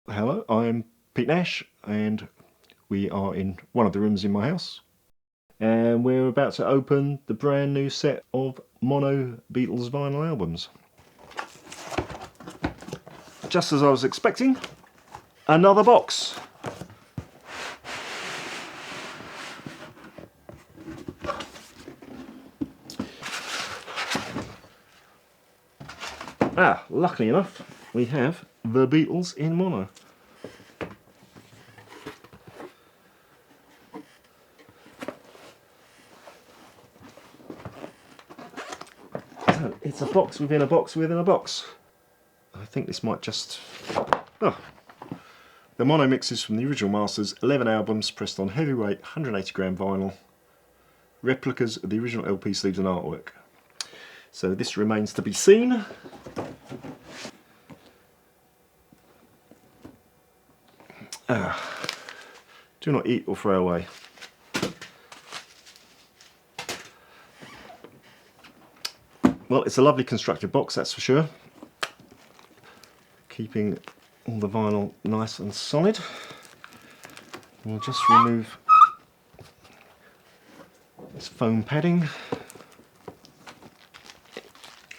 Hello, I'm Pete Nash and we are in one of the rooms in my house and we're about to open the brand new set of mono Beatles vinyl albums. Just as I was expecting, another box. Luckily enough, we have the Beatles in Mono. So it's a box within a box within a box. I think this might just... Oh. The mono mixes from the original masters, 11 albums pressed on heavyweight 180 gram vinyl, replicas of the original LP sleeves and artwork. So this remains to be seen. Do not eat or throw away. Well, it's a lovely constructed box, that's for sure. Keeping all the vinyl nice and solid. We'll just remove this foam padding.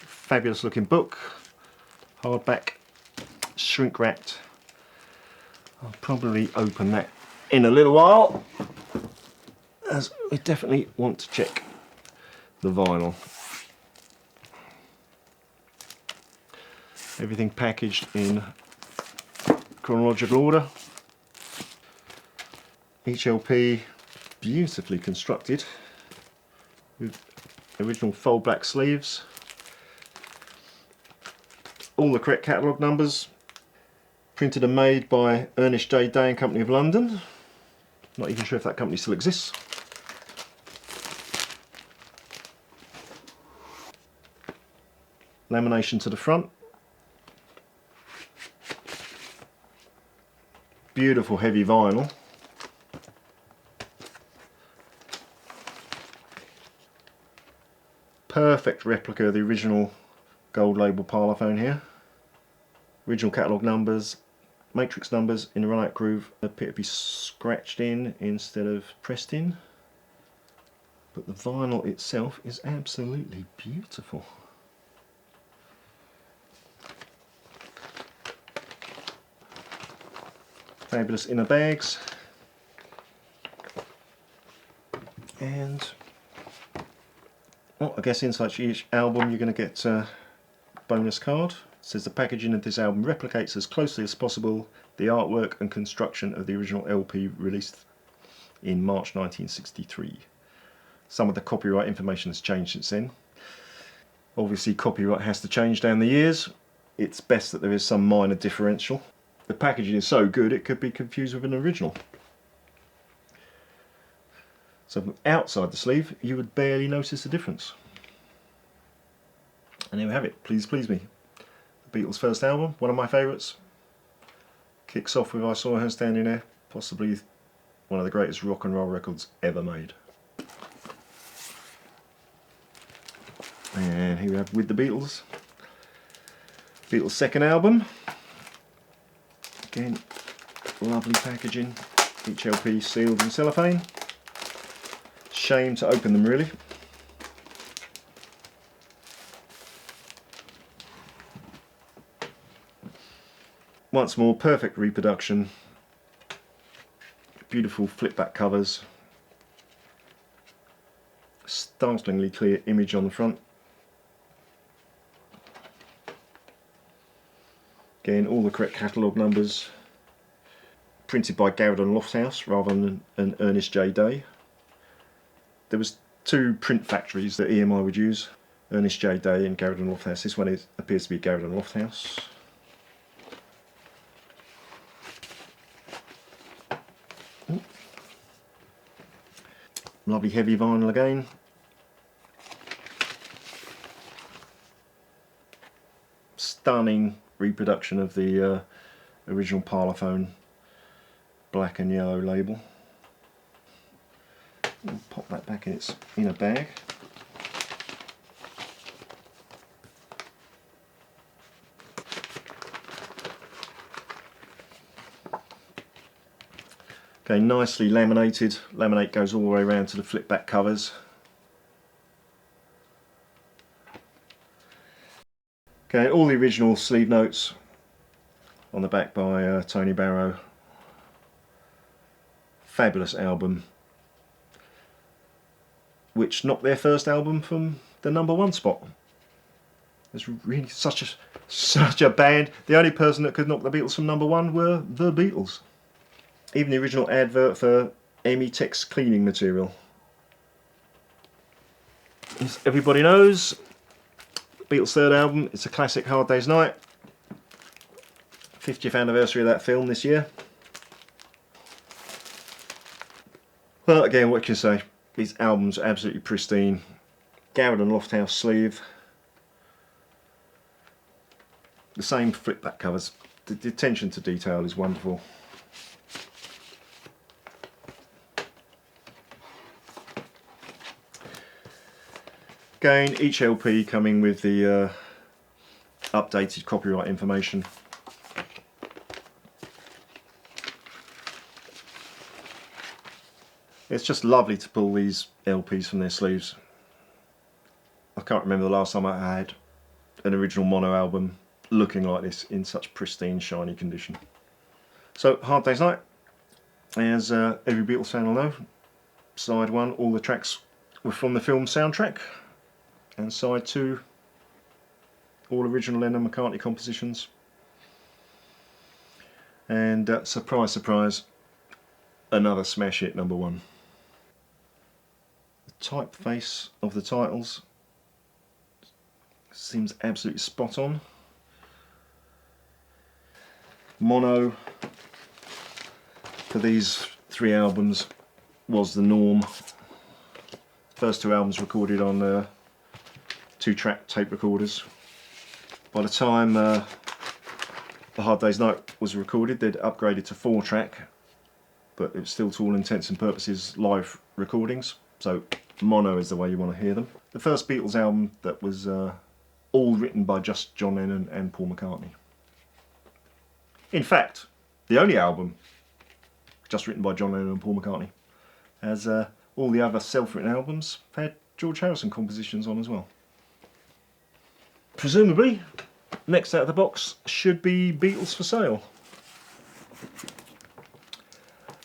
Fabulous looking book, hardback, shrink wrapped. I'll probably open that in a little while, as we definitely want to check the vinyl. Everything packaged in chronological order. Each LP beautifully constructed with original fold back sleeves. All the correct catalogue numbers. Printed and made by Ernest J. Day and Company of London. Not even sure if that company still exists. Lamination to the front. Beautiful heavy vinyl. Perfect replica of the original gold label parlophone here. Original catalogue numbers, matrix numbers in the run-out groove appear to be scratched in instead of pressed in. But the vinyl itself is absolutely beautiful. Fabulous inner bags. And well, I guess inside each album you're going to get a bonus card. It says the packaging of this album replicates as closely as possible the artwork and construction of the original LP released in March 1963. Some of the copyright information has changed since then. Obviously copyright has to change down the years. It's best that there is some minor differential. The packaging is so good it could be confused with an original. So from outside the sleeve you would barely notice the difference. And there we have it, Please Please Me. The Beatles' first album, one of my favourites. Kicks off with I Saw Her Standing There, possibly one of the greatest rock and roll records ever made. And here we have With the Beatles. Beatles' second album. Again, lovely packaging. Each LP sealed in cellophane. Shame to open them really. Once more, perfect reproduction. Beautiful flip back covers. Startlingly clear image on the front. Again, all the correct catalogue numbers. Printed by Garrett and Lofthouse rather than an Ernest J. Day. There was two print factories that EMI would use, Ernest J. Day and Garrett and Lofthouse. This one appears to be Garrett and Lofthouse. Lovely heavy vinyl again. Stunning reproduction of the original parlophone black and yellow label. We'll pop that back in its inner bag. Okay, nicely laminated. Laminate goes all the way around to the flip back covers. Okay, all the original sleeve notes on the back by Tony Barrow. Fabulous album, which knocked their first album from the #1 spot. It's really such a band. The only person that could knock the Beatles from #1 were the Beatles. Even the original advert for Emitex cleaning material. As everybody knows, Beatles' third album, it's a classic, Hard Day's Night. 50th anniversary of that film this year. Well, again, what can you say? These albums are absolutely pristine. Garrett and Lofthouse sleeve. The same flip back covers. The attention to detail is wonderful. Again, each LP coming with the updated copyright information. It's just lovely to pull these LPs from their sleeves. I can't remember the last time I had an original mono album looking like this in such pristine, shiny condition. So, Hard Day's Night, as every Beatles fan will know, side 1, all the tracks were from the film soundtrack, and side 2, all original Lennon-McCartney compositions. And surprise, surprise, another smash hit, #1. The typeface of the titles seems absolutely spot on. Mono for these 3 albums was the norm. First 2 albums recorded on 2-track tape recorders. By the time The Hard Day's Night was recorded, they'd upgraded to 4-track, but it was still, to all intents and purposes, live recordings, so mono is the way you want to hear them. The first Beatles album that was all written by just John Lennon and Paul McCartney. In fact, the only album just written by John Lennon and Paul McCartney, as all the other self-written albums had George Harrison compositions on as well. Presumably, next out of the box should be Beatles for Sale.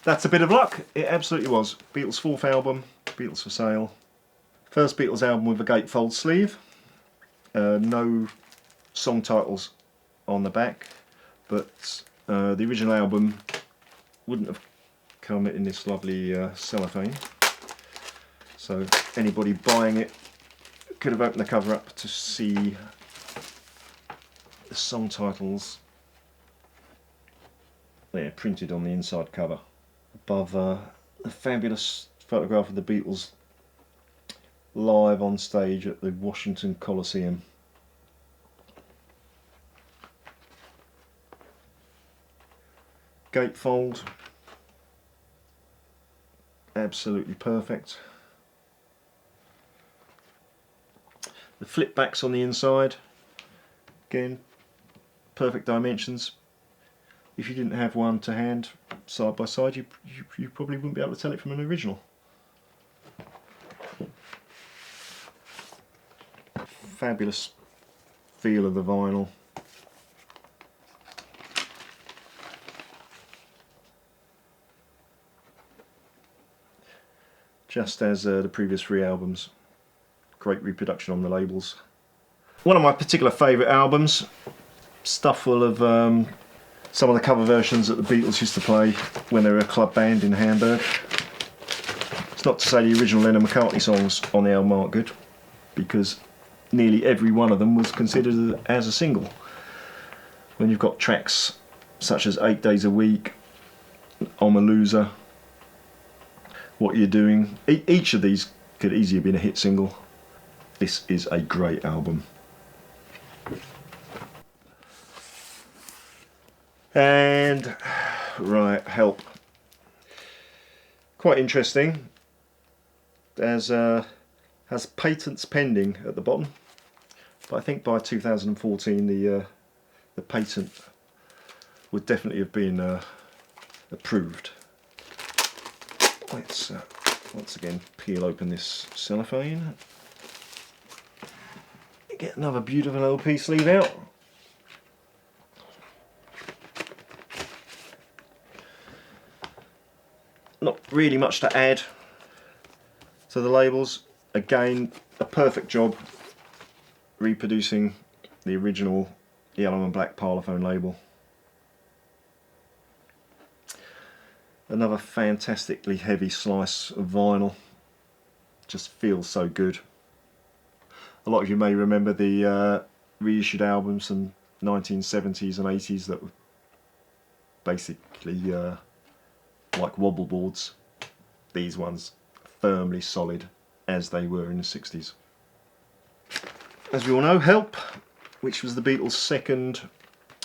That's a bit of luck, it absolutely was. Beatles' 4th album, Beatles for Sale. First Beatles album with a gatefold sleeve. No song titles on the back, but the original album wouldn't have come in this lovely cellophane. So anybody buying it could have opened the cover up to see the song titles there printed on the inside cover. Above a fabulous photograph of the Beatles live on stage at the Washington Coliseum. Gatefold, absolutely perfect. The flip backs on the inside, again, perfect dimensions. If you didn't have one to hand side by side, you probably wouldn't be able to tell it from an original. Fabulous feel of the vinyl. Just as the previous 3 albums. Great reproduction on the labels. One of my particular favourite albums, stuff full of some of the cover versions that the Beatles used to play when they were a club band in Hamburg. It's not to say the original Lennon-McCartney songs on the album aren't good, because nearly every one of them was considered as a single. When you've got tracks such as 8 Days a Week, I'm a Loser, What You're Doing, each of these could easily have been a hit single. This is a great album. And right, Help. Quite interesting. There's has patents pending at the bottom, but I think by 2014 the patent would definitely have been approved. Let's once again peel open this cellophane. Get another beautiful LP sleeve out. Not really much to add to the labels. Again, a perfect job reproducing the original yellow and black Parlophone label. Another fantastically heavy slice of vinyl. Just feels so good. A lot of you may remember the reissued albums from 1970s and 80s that were basically like wobble boards. These ones firmly solid as they were in the 60s. As we all know, Help, which was the Beatles' second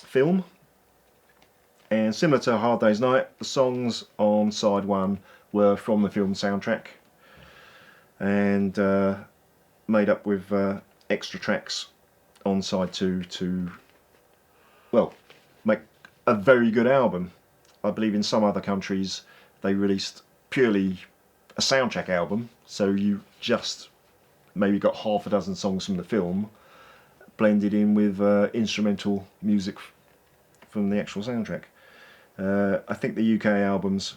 film, and similar to A Hard Day's Night, the songs on side one were from the film soundtrack and made up with extra tracks on side two to, well, make a very good album. I believe in some other countries they released purely a soundtrack album, so you just maybe got half a dozen songs from the film blended in with instrumental music from the actual soundtrack. I think the UK albums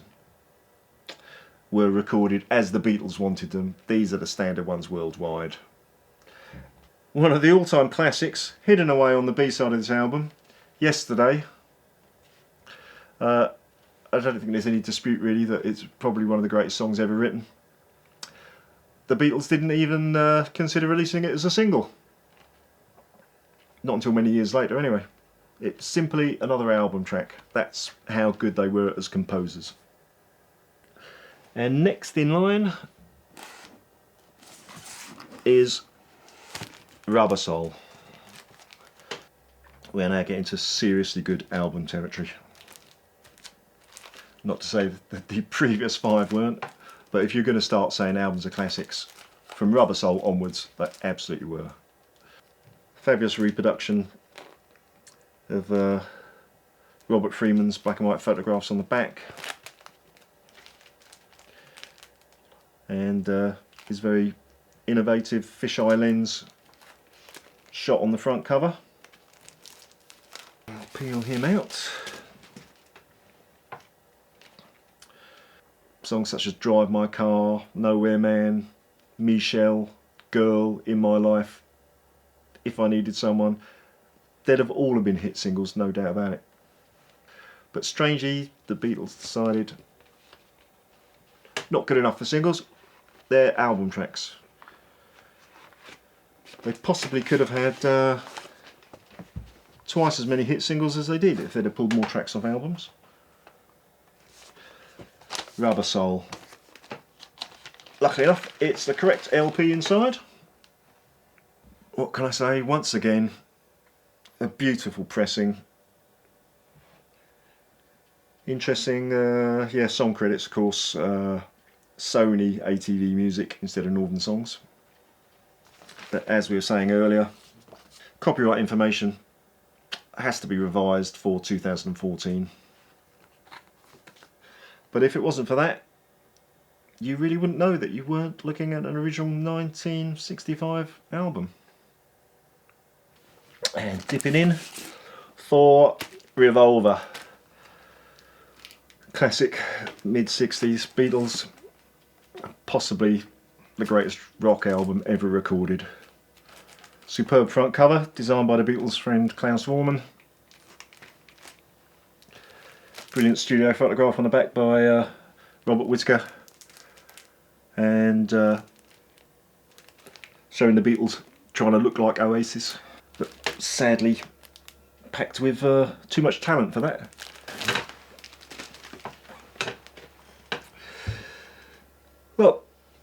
were recorded as the Beatles wanted them. These are the standard ones worldwide. One of the all-time classics, hidden away on the B-side of this album, Yesterday. I don't think there's any dispute really that it's probably one of the greatest songs ever written. The Beatles didn't even consider releasing it as a single. Not until many years later anyway. It's simply another album track. That's how good they were as composers. And next in line is Rubber Soul. We are now getting to seriously good album territory. Not to say that the previous five weren't, but if you're going to start saying albums are classics, from Rubber Soul onwards, they absolutely were. Fabulous reproduction of Robert Freeman's black and white photographs on the back, and his very innovative fisheye lens shot on the front cover. I'll peel him out. Songs such as Drive My Car, Nowhere Man, Michelle, Girl, In My Life, If I Needed Someone, they'd have all have been hit singles, no doubt about it. But strangely, the Beatles decided not good enough for singles, they're album tracks. They possibly could have had twice as many hit singles as they did if they'd have pulled more tracks off albums. Rubber Soul. Luckily enough, it's the correct LP inside. What can I say? Once again, a beautiful pressing. Interesting, yeah, song credits of course, Sony ATV Music instead of Northern Songs. But as we were saying earlier, copyright information has to be revised for 2014. But if it wasn't for that, you really wouldn't know that you weren't looking at an original 1965 album. And dipping in for Revolver. Classic mid-60s Beatles, possibly the greatest rock album ever recorded. Superb front cover, designed by the Beatles' friend Klaus Voormann. Brilliant studio photograph on the back by Robert Whittaker, and showing the Beatles trying to look like Oasis, but sadly packed with too much talent for that. Well,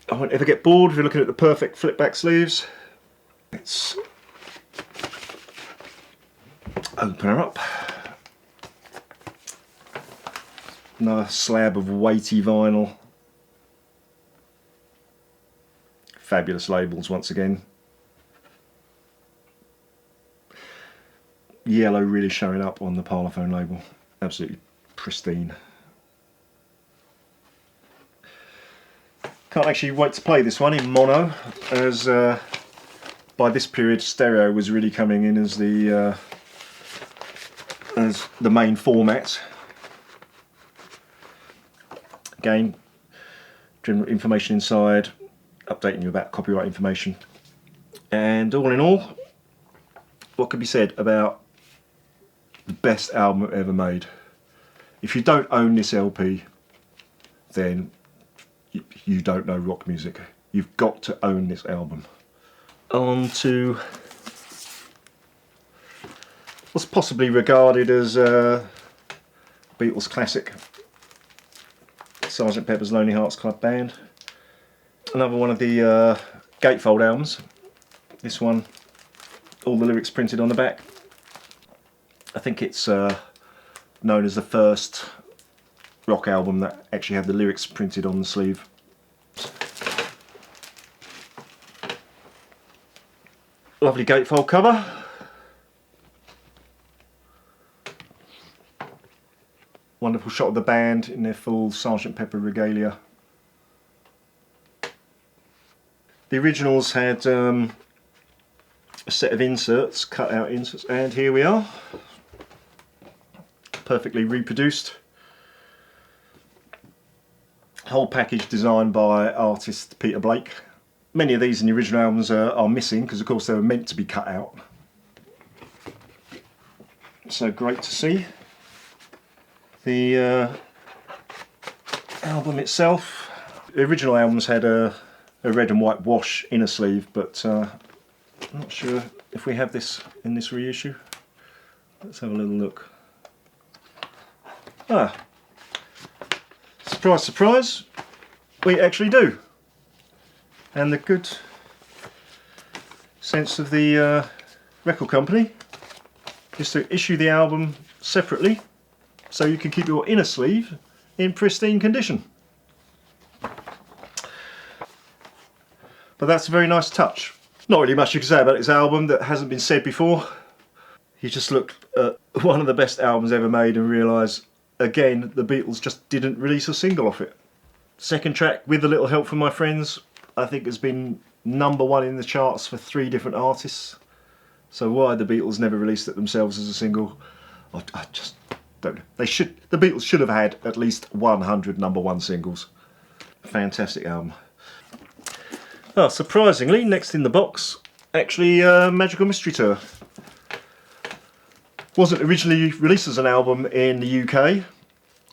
I won't ever get bored if you're looking at the perfect flip back sleeves. Let's open her up. Another slab of weighty vinyl. Fabulous labels once again. Yellow really showing up on the Parlophone label. Absolutely pristine. Can't actually wait to play this one in mono, as by this period stereo was really coming in as the main format. Again, general information inside, updating you about copyright information, and all in all, what could be said about the best album ever made? If you don't own this LP, then you don't know rock music. You've got to own this album. On to what's possibly regarded as Beatles classic, Sgt. Pepper's Lonely Hearts Club Band. Another one of the gatefold albums. This one, all the lyrics printed on the back. I think it's known as the first rock album that actually had the lyrics printed on the sleeve. Lovely gatefold cover. Wonderful shot of the band in their full Sgt. Pepper regalia. The originals had a set of inserts, cut out inserts, and here we are. Perfectly reproduced. Whole package designed by artist Peter Blake. Many of these in the original albums are missing because of course they were meant to be cut out. So great to see. The album itself, the original albums had a red and white wash inner sleeve, but I'm not sure if we have this in this reissue. Let's have a little look. Ah, surprise, surprise, we actually do. And the good sense of the record company is to issue the album separately so you can keep your inner sleeve in pristine condition. But that's a very nice touch. Not really much you can say about this album that hasn't been said before. You just look at one of the best albums ever made and realise, again, the Beatles just didn't release a single off it. Second track, With a Little Help from My Friends, I think has been #1 in the charts for 3 different artists. So why the Beatles never released it themselves as a single, I just don't know. The Beatles should have had at least 100 #1 singles. Fantastic album. Well, surprisingly, next in the box, actually Magical Mystery Tour. Wasn't originally released as an album in the UK.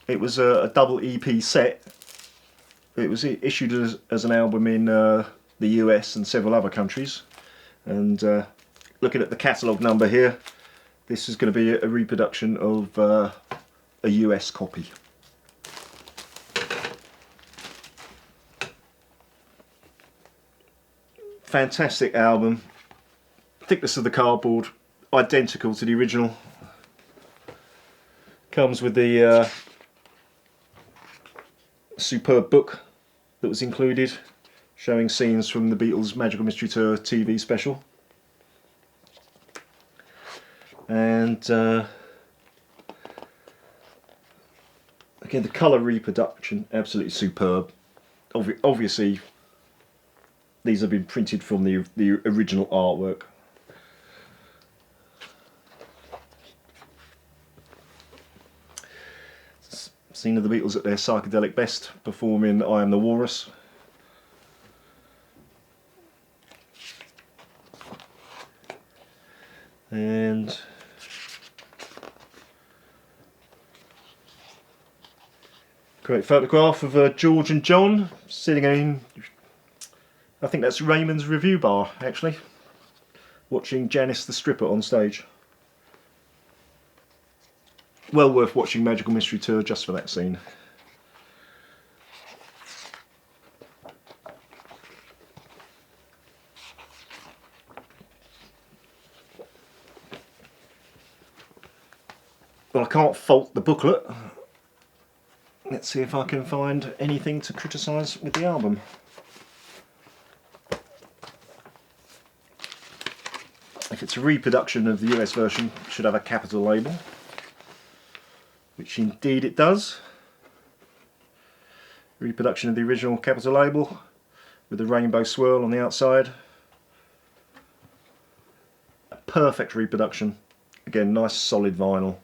It was a double EP set. It was issued as an album in the US and several other countries. And looking at the catalogue number here, this is going to be a reproduction of a US copy. Fantastic album. Thickness of the cardboard, identical to the original. Comes with the superb book that was included, showing scenes from the Beatles' Magical Mystery Tour TV special. And again, the colour reproduction, absolutely superb. Obviously, these have been printed from the original artwork. Scene of the Beatles at their psychedelic best, performing I Am the Walrus. And great photograph of George and John sitting in, I think that's Raymond's Review Bar actually, watching Janice the Stripper on stage. Well worth watching Magical Mystery Tour just for that scene. Well, I can't fault the booklet. Let's see if I can find anything to criticise with the album. If it's a reproduction of the US version, it should have a capital label, which indeed it does. Reproduction of the original Capitol label with the rainbow swirl on the outside. Perfect reproduction. Again, nice solid vinyl.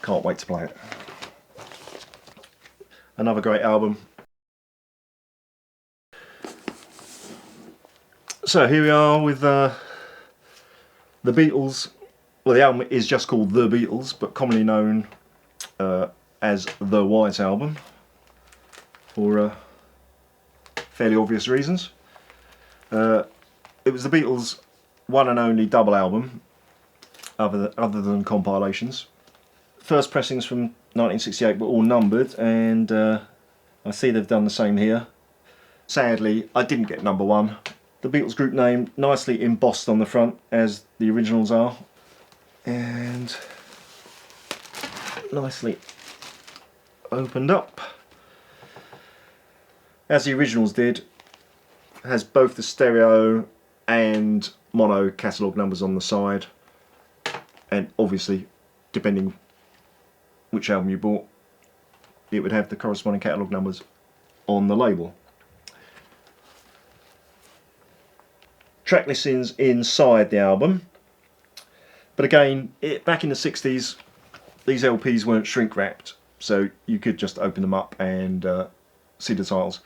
Can't wait to play it. Another great album. So here we are with the Beatles. Well, the album is just called The Beatles, but commonly known as The White Album for fairly obvious reasons. It was the Beatles' one and only double album, other than compilations. First pressings from 1968 were all numbered, and I see they've done the same here. Sadly, I didn't get number one. The Beatles group name nicely embossed on the front, as the originals are, and nicely opened up, as the originals did. Has both the stereo and mono catalogue numbers on the side, and obviously, depending which album you bought, it would have the corresponding catalogue numbers on the label. Track listings inside the album, but again, back in the 60s, these LPs weren't shrink wrapped, so you could just open them up and see the titles.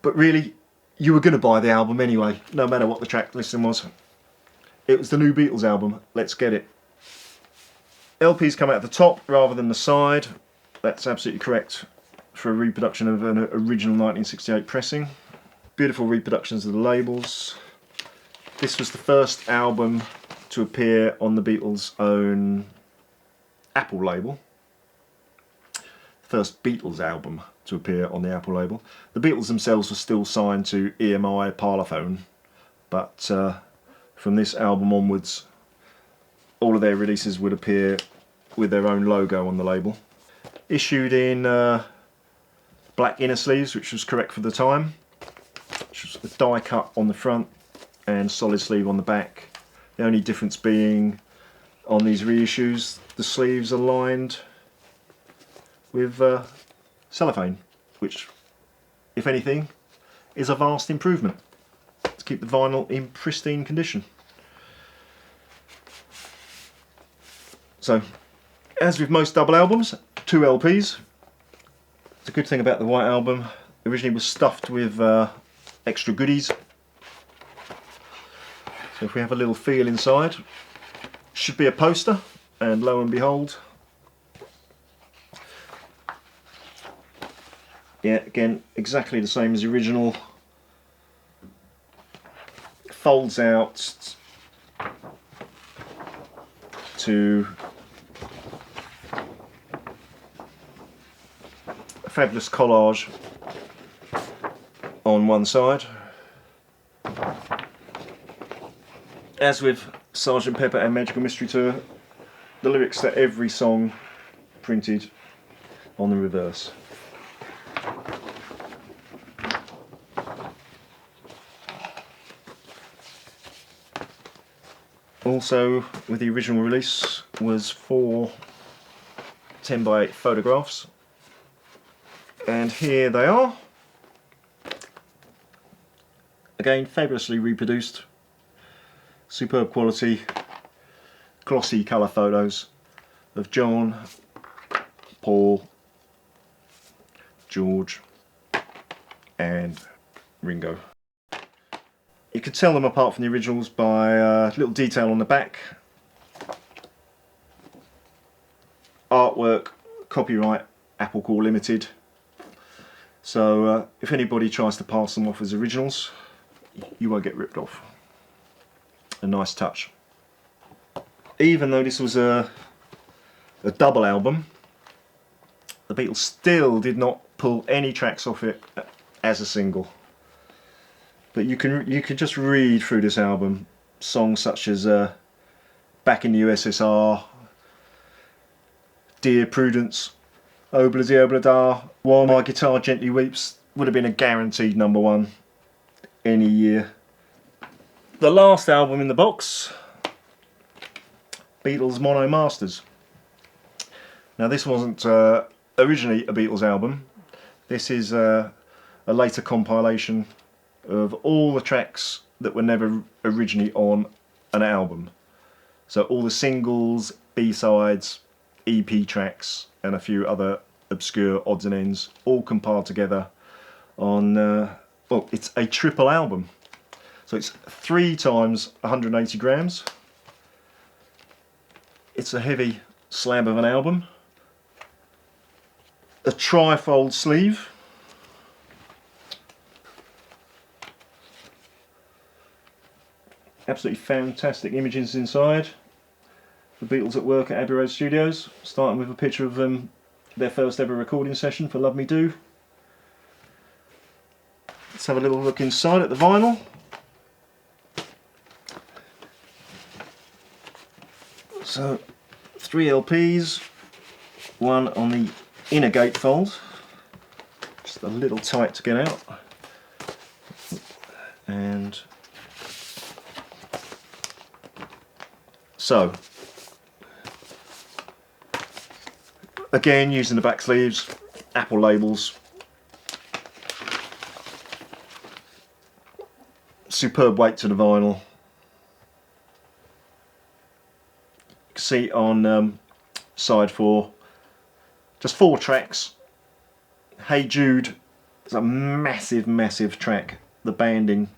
But really, you were going to buy the album anyway, no matter what the track listing was. It was the new Beatles album, let's get it. LPs come out the top rather than the side. That's absolutely correct for a reproduction of an original 1968 pressing. Beautiful reproductions of the labels. This was the first album to appear on the Beatles' own Apple label. First Beatles album to appear on the Apple label. The Beatles themselves were still signed to EMI Parlophone, but from this album onwards, all of their releases would appear with their own logo on the label. Issued in black inner sleeves, which was correct for the time. Which was a die cut on the front and solid sleeve on the back. The only difference being on these reissues, the sleeves are lined with cellophane, which, if anything, is a vast improvement to keep the vinyl in pristine condition. So, as with most double albums, 2 LPs. The good thing about the White Album, originally was stuffed with extra goodies. So if we have a little feel inside, should be a poster, and lo and behold, yeah, again, exactly the same as the original. Folds out to a fabulous collage on one side. As with Sgt. Pepper and Magical Mystery Tour, the lyrics to every song printed on the reverse. Also, with the original release, was 4 10x8 photographs, and here they are. Again, fabulously reproduced, superb quality, glossy colour photos of John, Paul, George and Ringo. You could tell them apart from the originals by a little detail on the back. Artwork, copyright, Apple Corps Limited. So if anybody tries to pass them off as originals, you won't get ripped off. A nice touch. Even though this was a double album, the Beatles still did not pull any tracks off it as a single. But you can just read through this album songs such as Back in the USSR, Dear Prudence, Obladi Oblada, While My Guitar Gently Weeps would have been a guaranteed #1 any year. The last album in the box Beatles Mono Masters. Now this wasn't originally a Beatles album. This is a later compilation of all the tracks that were never originally on an album. So all the singles, B-sides, EP tracks and a few other obscure odds and ends all compiled together on, well, it's a triple album. So it's 3 times 180 grams. It's a heavy slab of an album. A tri-fold sleeve. Absolutely fantastic images inside. The Beatles at work at Abbey Road Studios, starting with a picture of their first ever recording session for Love Me Do. Let's have a little look inside at the vinyl. So 3 LPs, one on the inner gatefold, just a little tight to get out, and so again using the back sleeves, Apple labels, superb weight to the vinyl. You can see on side 4, just 4 tracks. Hey Jude is a massive track. The banding,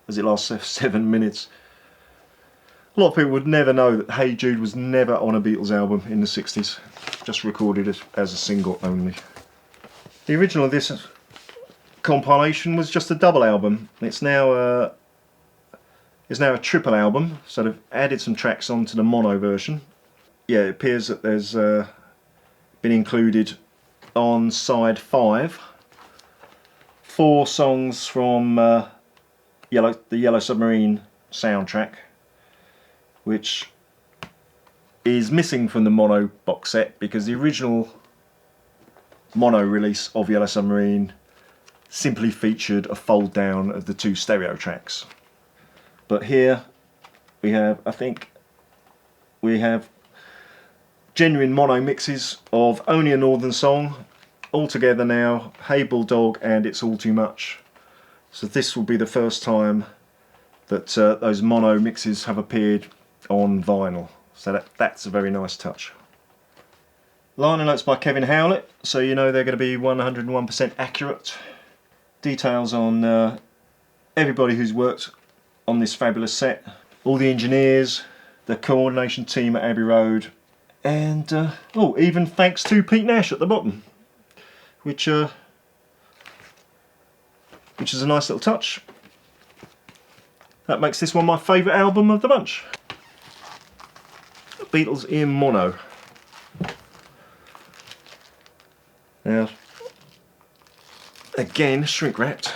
as it lasts 7 minutes. A lot of people would never know that Hey Jude was never on a Beatles album in the 60s, just recorded as a single only. The original of this compilation was just a double album. It's now a triple album, so they've added some tracks onto the mono version. Yeah, it appears that there's been included on side 5 4 songs from the Yellow Submarine soundtrack, which is missing from the mono box set because the original mono release of Yellow Submarine simply featured a fold down of the 2 stereo tracks. But here we have, I think, we have genuine mono mixes of Only a Northern Song, all together now, Hey Bulldog and It's All Too Much. So this will be the first time that those mono mixes have appeared on vinyl. So that's a very nice touch. Liner notes by Kevin Howlett, so you know they're going to be 101% accurate. Details on everybody who's worked on this fabulous set, all the engineers, the coordination team at Abbey Road, and oh, even thanks to Pete Nash at the bottom, which is a nice little touch. That makes this one my favourite album of the bunch. Beatles in Mono. Now, again, shrink wrapped.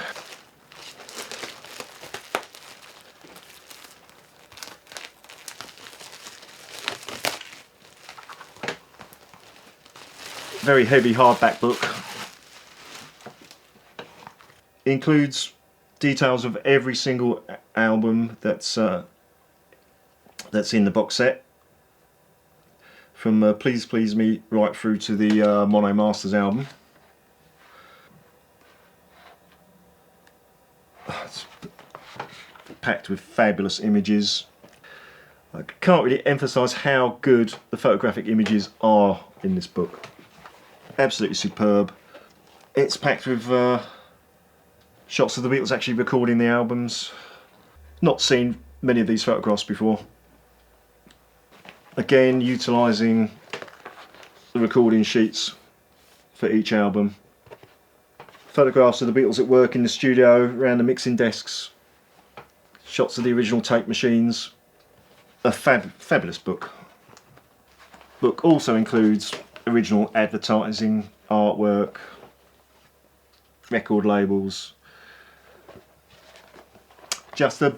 Very heavy hardback book. Includes details of every single album that's in the box set, from Please Please Me right through to the Mono Masters album. It's packed with fabulous images. I can't really emphasise how good the photographic images are in this book. Absolutely superb. It's packed with shots of the Beatles actually recording the albums. Not seen many of these photographs before. Again, utilising the recording sheets for each album. Photographs of the Beatles at work in the studio, around the mixing desks. Shots of the original tape machines. A fabulous book. Book also includes original advertising, artwork, record labels. Just a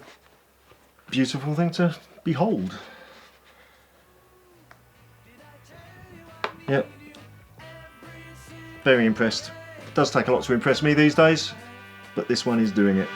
beautiful thing to behold. Yep. Very impressed. It does take a lot to impress me these days, but this one is doing it.